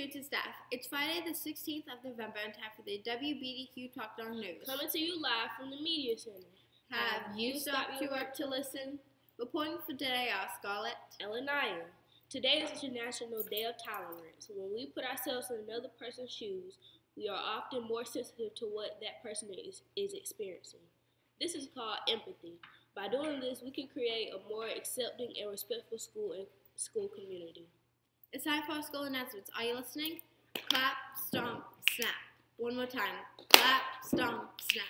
students and staff. It's Friday the 16th of November and time for the WBDQ Talk Dark News. Coming to you live from the Media Center. Have you stopped your work to listen? Reporting for today are Scarlett and Lanaya. Today is International Day of Tolerance. When we put ourselves in another person's shoes, we are often more sensitive to what that person is experiencing. This is called empathy. By doing this, we can create a more accepting and respectful school and school community. It's time for our school announcements. Are you listening? Clap, stomp, snap. One more time. Clap, stomp, snap.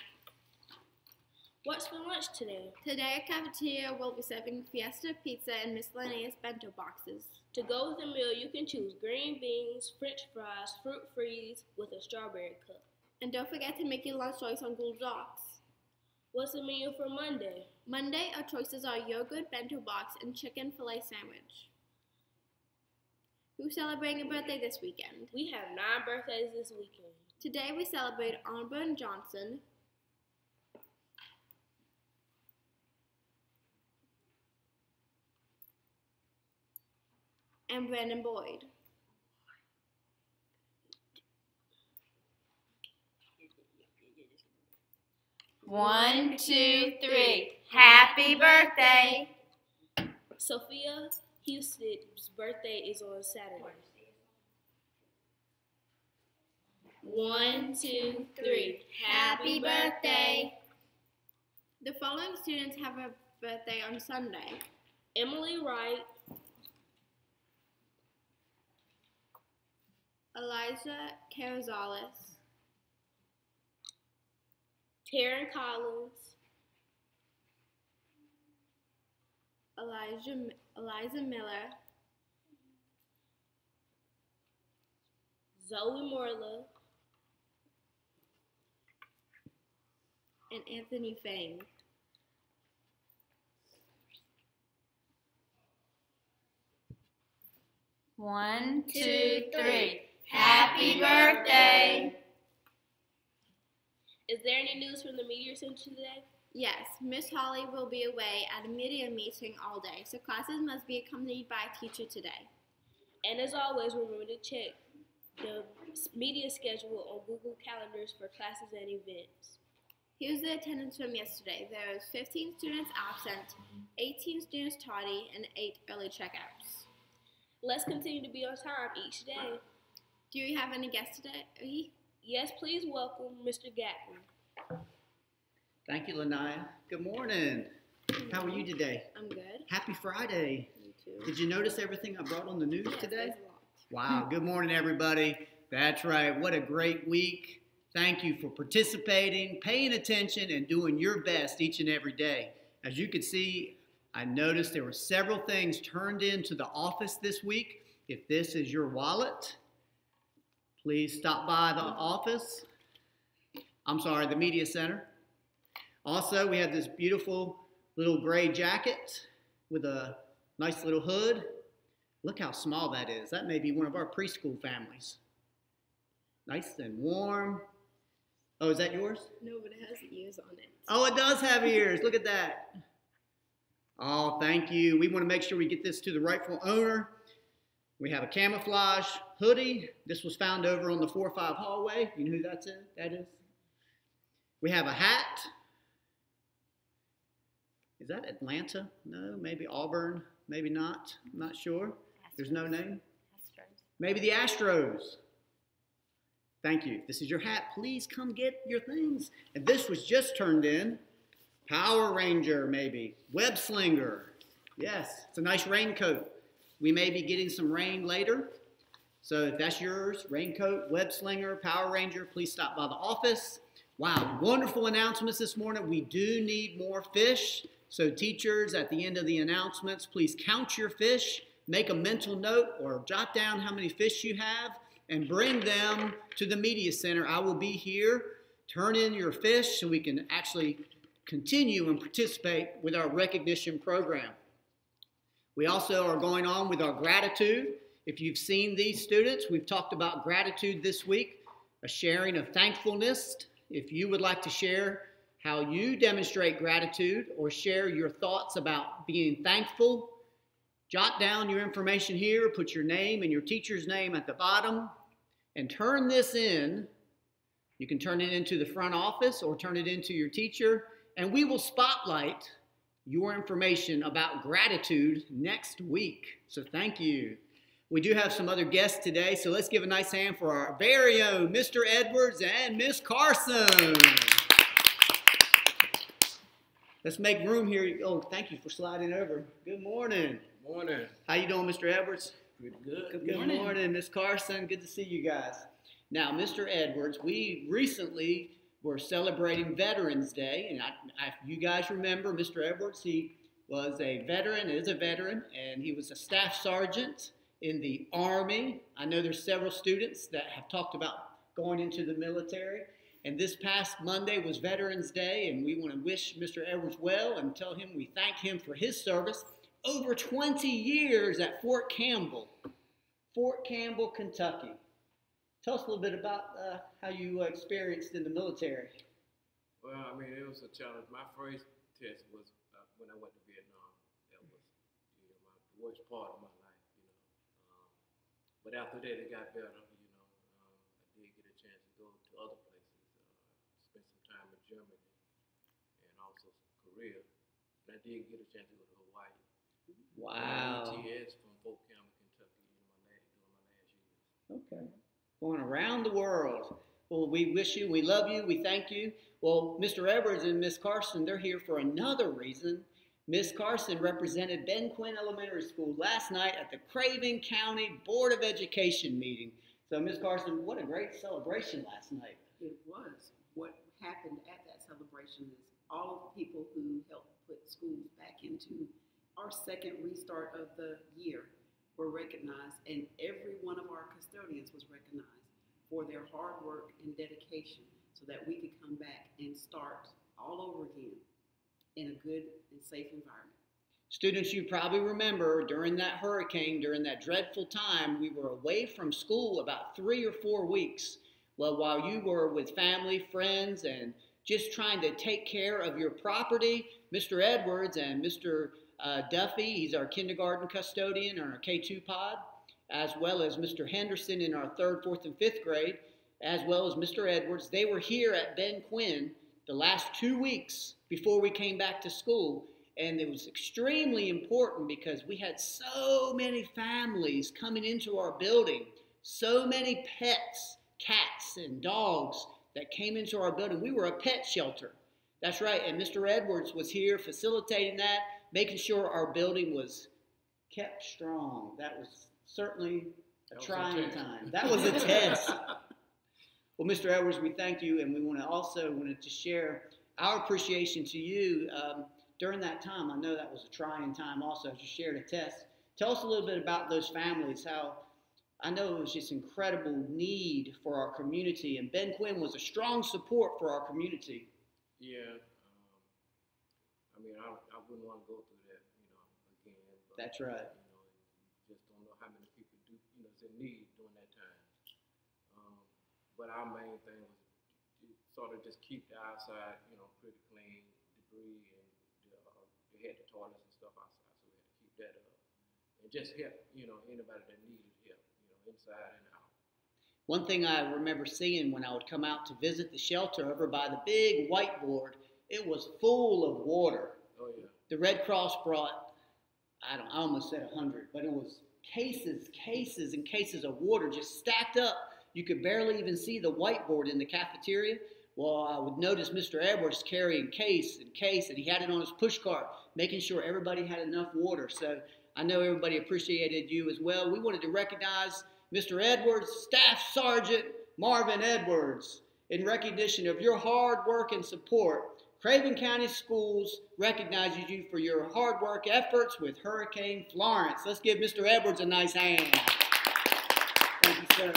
What's for lunch today? Today, our cafeteria will be serving fiesta pizza and miscellaneous bento boxes. To go with the meal, you can choose green beans, french fries, fruit freeze with a strawberry cup. And don't forget to make your lunch choice on Google Docs. What's the menu for Monday? Monday, our choices are yogurt bento box and chicken filet sandwich. Who's celebrating a birthday this weekend? We have 9 birthdays this weekend. Today, we celebrate Auburn Johnson, and Brandon Boyd. One, two, three. Happy birthday. Sophia Houston's birthday is on Saturday. 1, 2, 3. Happy birthday. The following students have a birthday on Sunday. Emily Wright, Elijah Carrizales, Taryn Collins, Eliza Miller, Zoe Morla, and Anthony Fang. One, two, three. Happy birthday. Is there any news from the Media Center today? Yes, Miss Holly will be away at a media meeting all day, so classes must be accompanied by a teacher today. And as always, remember to check the media schedule on Google Calendars for classes and events. Here's the attendance from yesterday. There was 15 students absent, 18 students tardy, and 8 early checkouts. Let's continue to be on time each day. Do you have any guests today? Yes, please welcome Mr. Gatlin. Thank you, Lanaya. Good morning. How are you today? I'm good. Happy Friday. Me too. Did you notice everything I brought on the news Yes, today? there's a lot. Wow. Good morning, everybody. That's right. What a great week. Thank you for participating, paying attention, and doing your best each and every day. As you can see, I noticed there were several things turned into the office this week. If this is your wallet, please stop by the office. The Media Center. Also, we have this beautiful little gray jacket with a nice little hood. Look how small that is. That may be one of our preschool families. Nice and warm. Oh, is that yours? No, but it has ears on it. Oh, it does have ears. Look at that. Oh, thank you. We want to make sure we get this to the rightful owner. We have a camouflage hoodie. This was found over on the 4-5 hallway. You know who that is? We have a hat. Is that Atlanta? No, maybe Auburn, maybe not. I'm not sure. There's no name. Astros. Maybe the Astros. Thank you. If this is your hat, please come get your things. And this was just turned in. Power Ranger, maybe. Web Slinger. Yes, it's a nice raincoat. We may be getting some rain later. So if that's yours, raincoat, Web Slinger, Power Ranger, please stop by the office. Wow, wonderful announcements this morning. We do need more fish. So teachers, at the end of the announcements, please count your fish, make a mental note or jot down how many fish you have, and bring them to the Media Center. I will be here. Turn in your fish so we can actually continue and participate with our recognition program. We also are going on with our gratitude. If you've seen these students, we've talked about gratitude this week, a sharing of thankfulness. If you would like to share how you demonstrate gratitude or share your thoughts about being thankful, jot down your information here, put your name and your teacher's name at the bottom, and turn this in. You can turn it into the front office or turn it into your teacher, and we will spotlight your information about gratitude next week. So thank you. We do have some other guests today, so let's give a nice hand for our very own Mr. Edwards and Miss Carson. Let's make room here. Oh, thank you for sliding over. Good morning. Morning. How you doing, Mr. Edwards? Pretty good. Good morning, Miss Carson. Good to see you guys. Now, Mr. Edwards, we recently were celebrating Veterans Day, and you guys remember Mr. Edwards, he was a veteran, is a veteran, and he was a staff sergeant in the Army. I know there's several students that have talked about going into the military, and this past Monday was Veterans Day, and we want to wish Mr. Edwards well and tell him we thank him for his service. Over 20 years at Fort Campbell, Kentucky. Tell us a little bit about how you experienced in the military. Well, I mean, it was a challenge. My first test was when I went to Vietnam. That was the worst part of my life, but after that, it got better. I did get a chance to go to other places. Spent some time in Germany and also Korea. And I did get a chance to go to Hawaii. Wow. ETS from Fort Campbell, Kentucky, during my last years. Okay. Going around the world. Well, we wish you, we love you, we thank you. Well, Mr. Edwards and Miss Carson, they're here for another reason. Miss Carson represented Ben Quinn Elementary School last night at the Craven County Board of Education meeting. So, Miss Carson, what a great celebration last night. It was. What happened at that celebration is all of the people who helped put schools back into our second restart of the year were recognized, and every one of our custodians was recognized for their hard work and dedication so that we could come back and start all over again in a good and safe environment. Students, you probably remember during that hurricane, during that dreadful time, we were away from school about 3 or 4 weeks. Well, while you were with family, friends, and just trying to take care of your property, Mr. Edwards and Mr. Duffy, he's our kindergarten custodian in our K2 pod, as well as Mr. Henderson in our 3rd, 4th, and 5th grade, as well as Mr. Edwards. They were here at Ben Quinn the last 2 weeks before we came back to school, and it was extremely important because we had so many families coming into our building, so many pets, cats and dogs that came into our building. We were a pet shelter. That's right, and Mr. Edwards was here facilitating that, making sure our building was kept strong. That was certainly a trying time. That was a test. Well, Mr. Edwards, we thank you, and we wanted to share our appreciation to you during that time. I know that was a trying time also, as you shared a test. Tell us a little bit about those families, how I know it was just incredible need for our community, and Ben Quinn was a strong support for our community. Yeah. I mean, I wouldn't want to go through that, again. But, That's right. Just don't know how many people is in need during that time. But our main thing was to sort of just keep the outside, pretty clean, debris, and they had the toilets and stuff outside, so we had to keep that up. And just help, anybody that needed help, inside and out. One thing I remember seeing when I would come out to visit the shelter over by the big whiteboard, it was full of water. Oh, yeah. The Red Cross brought, I almost said 100, but it was cases and cases of water just stacked up. You could barely even see the whiteboard in the cafeteria. Well, I would notice Mr. Edwards carrying case, and he had it on his push cart, making sure everybody had enough water. So I know everybody appreciated you as well. We wanted to recognize Mr. Edwards, Staff Sergeant Marvin Edwards. In recognition of your hard work and support, Craven County Schools recognizes you for your hard work efforts with Hurricane Florence. Let's give Mr. Edwards a nice hand. Thank you, sir.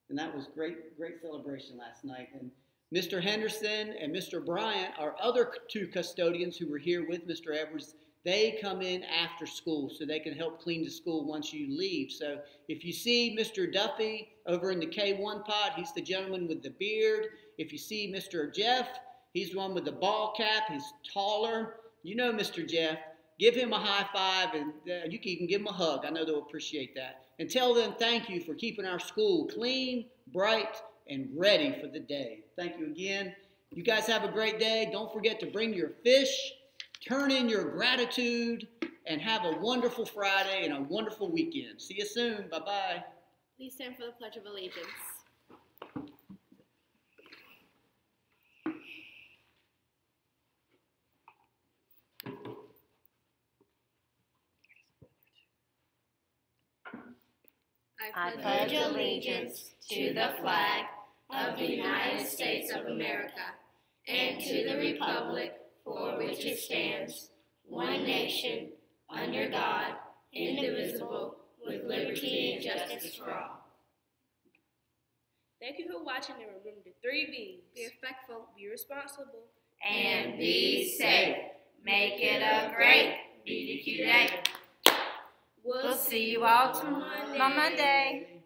And that was great celebration last night. And Mr. Henderson and Mr. Bryant, our other 2 custodians who were here with Mr. Edwards, they come in after school so they can help clean the school once you leave. So if you see Mr. Duffy over in the K1 pod, he's the gentleman with the beard. If you see Mr. Jeff, he's the one with the ball cap. He's taller. You know Mr. Jeff. Give him a high five, and you can even give him a hug. I know they'll appreciate that. And tell them thank you for keeping our school clean, bright, and ready for the day. Thank you again. You guys have a great day. Don't forget to bring your fish, turn in your gratitude, and have a wonderful Friday and a wonderful weekend. See you soon. Bye-bye. Please stand for the Pledge of Allegiance. I pledge allegiance to the flag of the United States of America and to the republic for which it stands, one nation, under God, indivisible, with liberty and justice for all. Thank you for watching, and remember the 3 B's. Be respectful. Be responsible. And be safe. Make it a great BDQ day. We'll see you all tomorrow on Monday.